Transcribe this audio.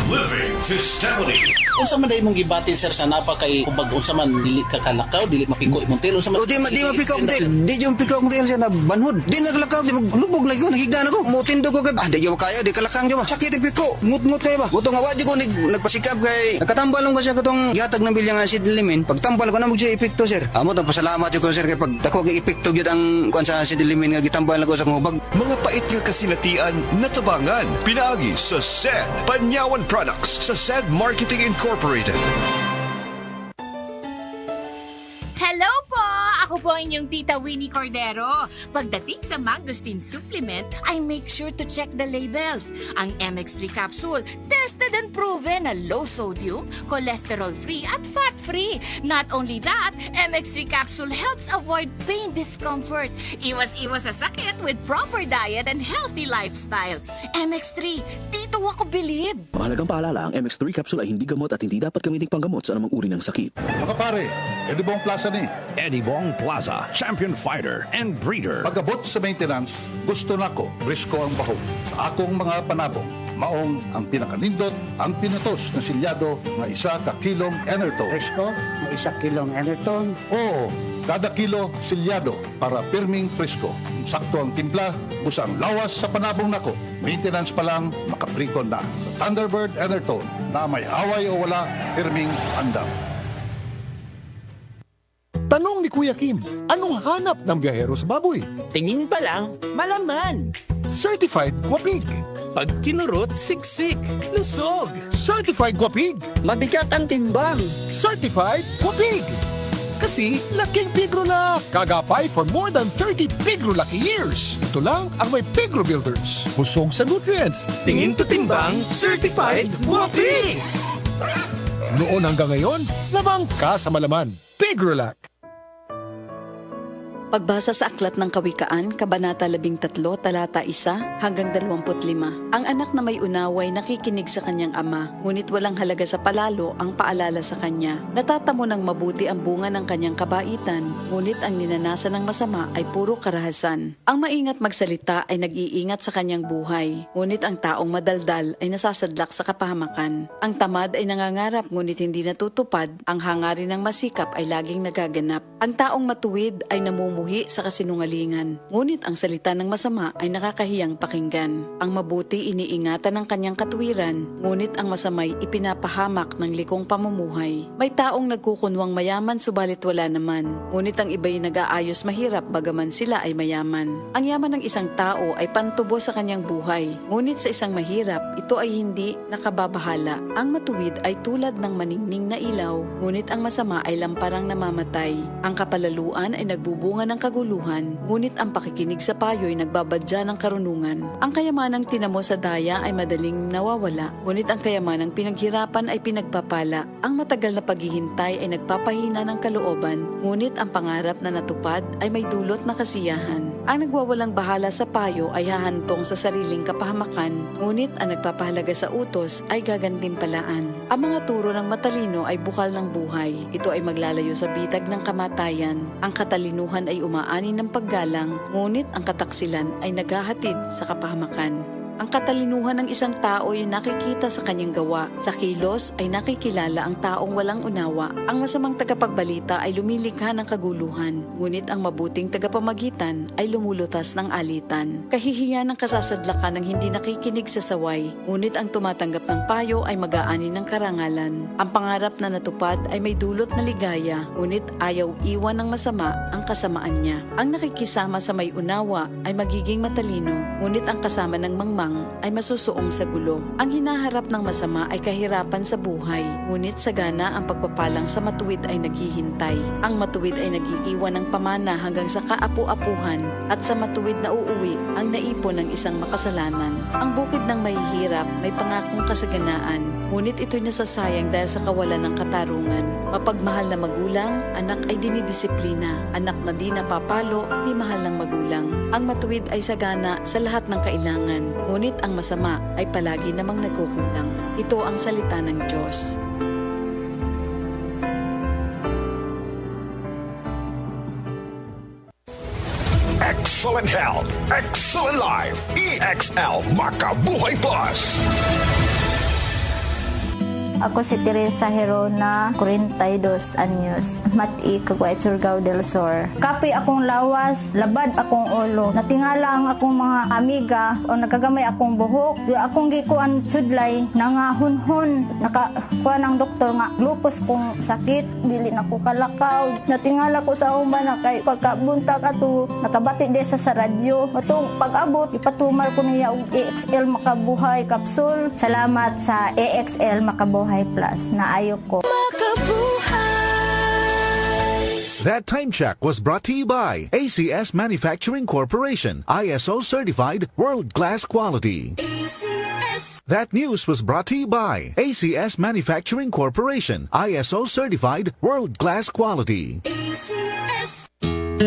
Living Testimony. Unsa man day mong gibati sir sa napa kay kubag unsa man dili ka kalakaw, dili mapiko imong tail, unsa man. Di mapiko ang tail. Di yung piko ang tail siya na banhod. Di naglakaw, di maglubog lagi ko, nahigdan ako. Mutindo ko kay, di yung kaya, di kalakang diyo ba. Sakit yung piko, ngut-ngut kayo ba. Butong awa di ko nagpasikap kay, nakatambal lang ko siya katong gihatag ng bilyang acid limin. Pagtambal ko na mo siya epekto sir. Amo ta pasalamat ko sir kay pag dako kay epekto gyud ang kuan sa acid limin nga gitambal ko sa kubag. Mga pait nga kasinatian natabangan pinaagi sa SED Panyawan Products sa SED Marketing Incorporated. Hello po! Ako po ang inyong Tita Winnie Cordero. Pagdating sa Mangosteen Supplement, I make sure to check the labels. Ang MX3 capsule, tested and proven na low sodium, cholesterol-free at fat-free. Not only that, MX3 capsule helps avoid pain discomfort. Iwas-iwas sa sakit with proper diet and healthy lifestyle. MX3, dito ako bilib. Mahalagang paalala, ang MX3 capsule ay hindi gamot at hindi dapat gamiting panggamot sa anumang uri ng sakit. Mga pare, Eddie Bong Plaza ni. Eddie Bong Plaza, champion fighter and breeder. Pagabot sa maintenance, gusto nako, risko ang bahog. Sa akong mga panabong, maong ang pinakanindot, ang pinatos na silyado nga isa ka kilong Enerton. Presko, na 1 kilong Enerton. Oo, kada kilo silyado para pirming presko. Sakto ang timpla, busa ang lawas sa panabong nako. Maintenance pa lang, makaprikon na. Sa Thunderbird Enerton, na may away o wala, pirming andam. Tanong ni Kuya Kim, anong hanap ng biyahero sa baboy? Tingin pa lang, malaman. Certified Guapig. Pag kinurot, siksik, lusog. Certified Guapig. Mabigat ang timbang. Certified Guapig. Kasi laking Pigrolak. Kagapay for more than 30 Pigrolak years. Ito lang ang may Pigro Builders. Busog sa nutrients. Tingin to timbang, certified Guapig. Noon hanggang ngayon, lamang ka sa malaman. Pigrolak. Pagbasa sa Aklat ng Kawikaan, Kabanata 13, Talata 1 hanggang 25. Ang anak na may unaway nakikinig sa kanyang ama, ngunit walang halaga sa palalo ang paalala sa kanya. Natatamo ng mabuti ang bunga ng kanyang kabaitan, ngunit ang ninanasan ng masama ay puro karahasan. Ang maingat magsalita ay nag-iingat sa kanyang buhay, ngunit ang taong madaldal ay nasasadlak sa kapahamakan. Ang tamad ay nangangarap ngunit hindi natutupad, ang hangarin ng masikap ay laging nagaganap. Ang taong matuwid ay namumuhay sa kasinungalingan, ngunit ang salita ng masama ay nakakahiyang pakinggan. Ang mabuti iniingatan ng kanyang katuwiran, ngunit ang masamay ipinapahamak ng likong pamumuhay. May taong nagkukunwang mayaman subalit wala naman, ngunit ang iba'y nag-aayos mahirap bagaman sila ay mayaman. Ang yaman ng isang tao ay pantubo sa kanyang buhay, ngunit sa isang mahirap, ito ay hindi nakababahala. Ang matuwid ay tulad ng maningning na ilaw, ngunit ang masama ay lamparang namamatay. Ang kapalaluan ay nagbubunga ng kaguluhan, ngunit ang pakikinig sa payo ay nagbabadya ng karunungan. Ang kayamanang tinamo sa daya ay madaling nawawala, ngunit ang kayamanang pinaghirapan ay pinagpapala. Ang matagal na paghihintay ay nagpapahina ng kalooban, ngunit ang pangarap na natupad ay may dulot na kasiyahan. Ang nagwawalang bahala sa payo ay hahantong sa sariling kapahamakan, ngunit ang nagpapahalaga sa utos ay gagantimpalaan. Ang mga turo ng matalino ay bukal ng buhay. Ito ay maglalayo sa bitag ng kamatayan. Ang katalinuhan ay umaani ng paggalang, ngunit ang kataksilan ay naghahatid sa kapahamakan. Ang katalinuhan ng isang tao ay nakikita sa kanyang gawa. Sa kilos ay nakikilala ang taong walang unawa. Ang masamang tagapagbalita ay lumilikha ng kaguluhan, ngunit ang mabuting tagapamagitan ay lumulutas ng alitan. Kahihiyan ng kasasadlakan ng hindi nakikinig sa saway, ngunit ang tumatanggap ng payo ay mag-aani ng karangalan. Ang pangarap na natupad ay may dulot na ligaya, ngunit ayaw iwan ng masama ang kasamaan niya. Ang nakikisama sa may unawa ay magiging matalino, ngunit ang kasama ng mangmang ay masusuong sa gulo. Ang hinaharap ng masama ay kahirapan sa buhay, ngunit sagana ang pagpapalang sa matuwid ay naghihintay. Ang matuwid ay nag-iiwan ng pamana hanggang sa kaapu-apuhan, at sa matuwid na uuwi ang naipon ng isang makasalanan. Ang bukid ng mahihirap may pangakong kasaganaan, ngunit ito'y nasasayang dahil sa kawalan ng katarungan. Mapagmahal na magulang, anak ay dinidisiplina. Anak na di napapalo, di mahal ng magulang. Ang matuwid ay sagana sa lahat ng kailangan, ngunit ang masama ay palagi namang nagkukulang. Ito ang salita ng Diyos. Excellent health, excellent life. EXL Makabuhay Plus. Ako si Teresa Herona, 42 anyos, Mati, Caguay, Surigao del Sur. Kapi akong lawas, labad akong ulo. Natingala ang akong mga amiga o nagagamay akong buhok. Yung akong gikuan sudlay, nangahunhon. Nakakuha ng doktor nga, lupus kong sakit, dili na ko kalakaw. Natingala ko sa umba na kay pagkabuntag ato, nakabati de sa radyo. Atong pag-abot, ipatumar ko niya og AXL Makabuhay Capsule. Salamat sa AXL Makabuhay Plus. Naayo ko. That time check was brought to you by ACS Manufacturing Corporation, ISO certified world-class quality. ACS. That news was brought to you by ACS Manufacturing Corporation, ISO certified world-class quality. ACS.